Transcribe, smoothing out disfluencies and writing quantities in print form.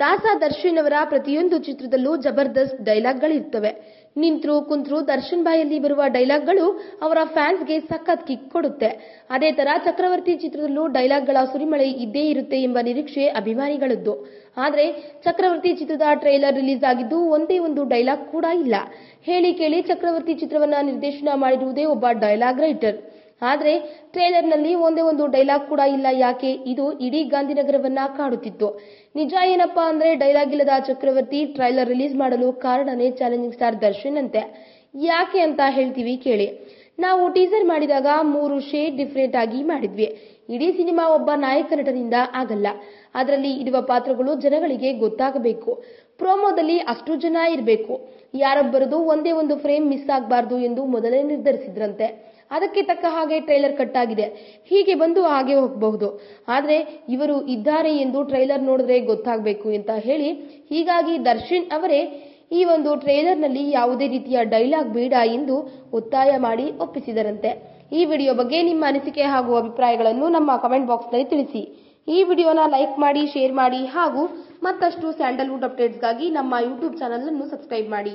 ದಾಸ ದರ್ಶನ್ ಅವರ ಪ್ರತಿಯೊಂದು ಚಿತ್ರದಲ್ಲೂ ಜಬರ್ದಸ್ತ್ ಡೈಲಾಗ್ಗಳಿರ್ತವೆ. ನಿಂತ್ರು ಕುಂತ್ರು ದರ್ಶನ್ ಬಾಯಲ್ಲಿ ಬರುವ ಡೈಲಾಗ್ಗಳು ಅವರ ಫ್ಯಾನ್ಸ್ಗೆ ಸಖತ್ ಕಿಕ್ ಕೊಡುತ್ತೆ. ಅದೇ ತರ ಚಕ್ರವರ್ತಿ ಚಿತ್ರದಲ್ಲೂ ಡೈಲಾಗ್ಗಳ ಸುರಿಮಳೆ ಇದ್ದೇ ಇರುತ್ತೆ ಎಂಬ ನಿರೀಕ್ಷೆ ಅಭಿಮಾನಿಗಳದ್ದು. ಆದ್ರೆ ಚಕ್ರವರ್ತಿ ಚಿತ್ರದ ಟ್ರೈಲರ್ ರಿಲೀಸ್ ಆಗಿದ್ದು ಒಂದೇ ಒಂದು ಡೈಲಾಗ್ ಕೂಡ ಇಲ್ಲ. ಹೇಳಿ ಕೇಳಿ ಚಕ್ರವರ್ತಿ ಚಿತ್ರವನ್ನ ನಿರ್ದೇಶನ ಮಾಡಿರುವುದೇ ಒಬ್ಬ ಡೈಲಾಗ್ ರೈಟರ್. ಆದ್ರೆ ಟ್ರೇಲರ್ನಲ್ಲಿ ಒಂದೇ ಒಂದು ಡೈಲಾಗ್ ಕೂಡ ಇಲ್ಲ. ಯಾಕೆ? ಇದು ಇಡೀ ಗಾಂಧಿನಗರವನ್ನ ಕಾಡುತ್ತಿತ್ತು. ನಿಜ ಏನಪ್ಪಾ ಅಂದ್ರೆ ಡೈಲಾಗ್ ಇಲ್ಲದ ಚಕ್ರವರ್ತಿ ಟ್ರೈಲರ್ ರಿಲೀಸ್ ಮಾಡಲು ಕಾರಣನೇ ಚಾಲೆಂಜಿಂಗ್ ಸ್ಟಾರ್ ದರ್ಶನ್ ಅಂತೆ. ಯಾಕೆ ಅಂತ ಹೇಳ್ತೀವಿ ಕೇಳಿ. ನಾವು ಟೀಸರ್ ಮಾಡಿದಾಗ 3 ಶೇಡ್ ಡಿಫರೆಂಟ್ ಆಗಿ ಮಾಡಿದ್ವಿ. ಇಡೀ ಸಿನಿಮಾ ಒಬ್ಬ ನಾಯಕ ನಟನಿಂದ ಆಗಲ್ಲ. ಅದರಲ್ಲಿ ಇರುವ ಪಾತ್ರಗಳು ಜನಗಳಿಗೆ ಗೊತ್ತಾಗಬೇಕು. ಪ್ರೋಮೋದಲ್ಲಿ ಅಷ್ಟು ಜನ ಇರಬೇಕು. ಯಾರೊಬ್ಬರದು ಒಂದೇ ಒಂದು ಫ್ರೇಮ್ ಮಿಸ್ ಆಗಬಾರ್ದು ಎಂದು ಮೊದಲೇ ನಿರ್ಧರಿಸಿದ್ರಂತೆ. ಅದಕ್ಕೆ ತಕ್ಕ ಹಾಗೆ ಟ್ರೈಲರ್ ಕಟ್ ಆಗಿದೆ. ಹೀಗೆ ಬಂದು ಹಾಗೆ ಹೋಗಬಹುದು. ಆದ್ರೆ ಇವರು ಇದ್ದಾರೆ ಎಂದು ಟ್ರೈಲರ್ ನೋಡಿದ್ರೆ ಗೊತ್ತಾಗಬೇಕು ಅಂತ ಹೇಳಿ ಹೀಗಾಗಿ ದರ್ಶನ್ ಅವರೇ ಈ ಒಂದು ಟ್ರೈಲರ್ನಲ್ಲಿ ಯಾವುದೇ ರೀತಿಯ ಡೈಲಾಗ್ ಬೇಡ ಎಂದು ಒತ್ತಾಯ ಮಾಡಿ ಒಪ್ಪಿಸಿದರಂತೆ. ಈ ವಿಡಿಯೋ ಬಗ್ಗೆ ನಿಮ್ಮ ಅನಿಸಿಕೆ ಹಾಗೂ ಅಭಿಪ್ರಾಯಗಳನ್ನು ನಮ್ಮ ಕಮೆಂಟ್ ಬಾಕ್ಸ್ನಲ್ಲಿ ತಿಳಿಸಿ. ಈ ವಿಡಿಯೋನ ಲೈಕ್ ಮಾಡಿ, ಶೇರ್ ಮಾಡಿ ಹಾಗೂ ಮತ್ತಷ್ಟು ಸ್ಯಾಂಡಲ್ವುಡ್ ಅಪ್ಡೇಟ್ಸ್ಗಾಗಿ ನಮ್ಮ ಯೂಟ್ಯೂಬ್ ಚಾನಲ್ ಅನ್ನು ಸಬ್ಸ್ಕ್ರೈಬ್ ಮಾಡಿ.